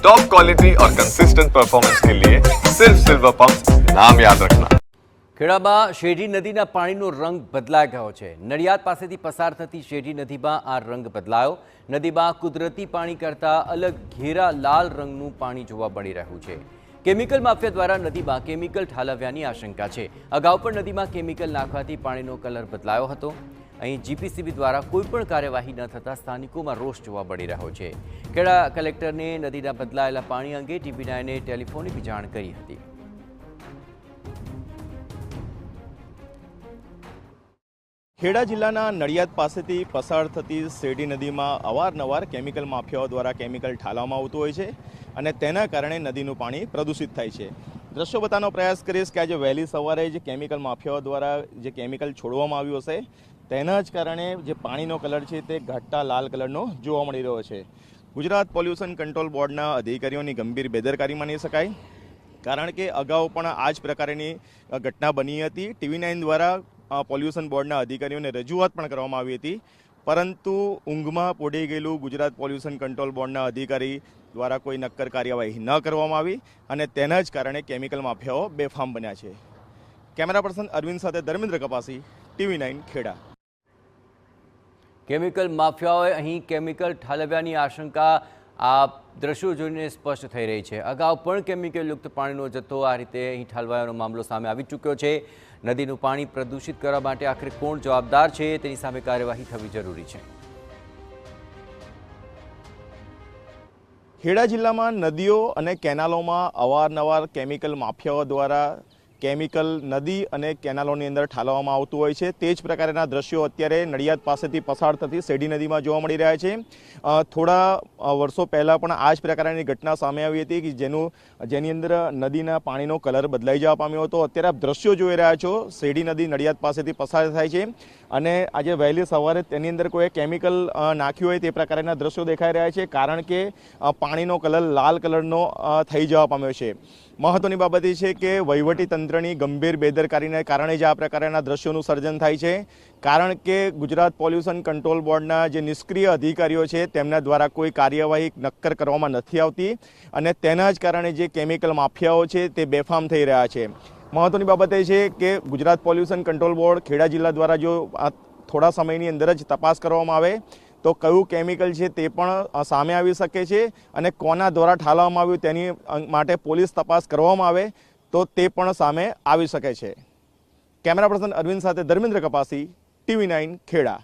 Top quality और consistent performance के लिए सिर्फ सिल्वर पंप नाम याद रखना। ખેડામાં શેઢી નદીના પાણીનો રંગ બદલાઈ ગયો છે। નડિયાદ પાસેથી પસાર થતી શેઢી નદીમાં આ રંગ બદલાયો। નદીમાં કુદરતી પાણી કરતાં અલગ ઘેરા લાલ રંગનું પાણી જોવા મળી રહ્યું છે। કેમિકલ માફિયા દ્વારા નદીમાં કેમિકલ ઠાલવ્યાની આશંકા છે। અગાઉ પણ નદીમાં કેમિકલ નાખવાથી પાણીનો કલર બદલાયો હતો। અહીં જીપીસીબી દ્વારા કોઈપણ કાર્યવાહી ન થતાં સ્થાનિકોમાં રોષ જોવા મળી રહ્યો છે। ખેડા કલેક્ટરને નદીના બદલાયેલા પાણી અંગે TV9એ ટેલિફોનિક જાણ કરી હતી। ખેડા જિલ્લાના નડિયાદ પાસેથી પસાર થતી શેરડી નદીમાં અવારનવાર કેમિકલ માફિયાઓ દ્વારા કેમિકલ ઠાલવામાં આવતું હોય છે અને તેના કારણે નદીનું પાણી પ્રદૂષિત થાય છે। દ્રશ્યો બતાવવાનો પ્રયાસ કરીશ કે આજે વહેલી સવારે જે કેમિકલ માફિયાઓ દ્વારા જે કેમિકલ છોડવામાં આવ્યું હશે તેના જ કારણે જે પાણીનો કલર છે તે ઘાટા લાલ કલરનો જોવા મળી રહ્યો છે। ગુજરાત પોલ્યુશન કંટ્રોલ બોર્ડના અધિકારીઓની ગંભીર બેદરકારી માની શકાય, કારણ કે અગાઉ પણ આ જ પ્રકારની ઘટના બની હતી। TV9 દ્વારા પોલ્યુશન બોર્ડના અધિકારીઓને રજૂઆત પણ કરવામાં આવી હતી, પરંતુ ઊંઘમાં પોડી ગયેલું ગુજરાત પોલ્યુશન કંટ્રોલ બોર્ડના અધિકારી દ્વારા કોઈ નક્કર કાર્યવાહી ન કરવામાં આવી અને તેના જ કારણે કેમિકલ માફિયાઓ બેફામ બન્યા છે। કેમેરા પર્સન અરવિંદ સાથે ધર્મેન્દ્ર કપાસી, TV9 ખેડા। કેમિકલ માફિયાઓએ અહીં કેમિકલ ઠાલવ્યાની આશંકા આ દ્રશ્યો જોઈને સ્પષ્ટ થઈ રહી છે। અગાઉ પણ કેમિકલયુક્ત પાણીનો જથ્થો આ રીતે અહીં ઠાલવાયાનો મામલો સામે આવી ચૂક્યો છે। નદીનું પાણી પ્રદૂષિત કરવા માટે આખરે કોણ જવાબદાર છે તેની સામે કાર્યવાહી થવી જરૂરી છે। ખેડા જિલ્લામાં નદીઓ અને કેનાલોમાં અવારનવાર કેમિકલ માફિયાઓ દ્વારા કેમિકલ નદી અને કેનાલોની અંદર ઠાલવવામાં આવતું હોય છે। તે જ પ્રકારના દ્રશ્યો અત્યારે નડિયાદ પાસેથી પસાર થતી શેરડી નદીમાં જોવા મળી રહ્યા છે। થોડા વર્ષો પહેલાં પણ આ જ પ્રકારની ઘટના સામે આવી હતી કે જેની અંદર નદીના પાણીનો કલર બદલાઈ જવા પામ્યો હતો। અત્યારે આપ દ્રશ્યો જોઈ રહ્યા છો, શેરડી નદી નડિયાદ પાસેથી પસાર થાય છે અને આજે વહેલી સવારે તેની અંદર કોઈ કેમિકલ નાખ્યું હોય તે પ્રકારના દ્રશ્યો દેખાઈ રહ્યા છે, કારણ કે પાણીનો કલર લાલ કલરનો થઈ જવા પામ્યો છે। મહત્વની બાબત એ છે કે વહીવટી તંત્રની ગંભીર બેદરકારીને કારણે જ આ પ્રકારના દ્રશ્યોનું સર્જન થાય છે, કારણ કે ગુજરાત પોલ્યુશન કંટ્રોલ બોર્ડના જે નિષ્ક્રિય અધિકારીઓ છે તેમના દ્વારા કોઈ કાર્યવાહી નક્કર કરવામાં નથી આવતી અને તેના જ કારણે જે કેમિકલ માફિયાઓ છે તે બેફામ થઈ રહ્યા છે। મહત્વની બાબત એ છે કે Gujarat pollution control board Kheda જિલ્લા દ્વારા જો થોડા સમયની અંદર જ તપાસ કરવામાં આવે તો કયું કેમિકલ છે તે પણ સામે આવી શકે છે અને કોના દ્વારા ઠાલવવામાં આવ્યું તેની માટે પોલીસ તપાસ કરવામાં આવે તો તે પણ સામે આવી શકે છે। કેમેરા પર્સન અરવિંદ સાથે ધર્મેન્દ્ર કપાસી, TV9 ખેડા।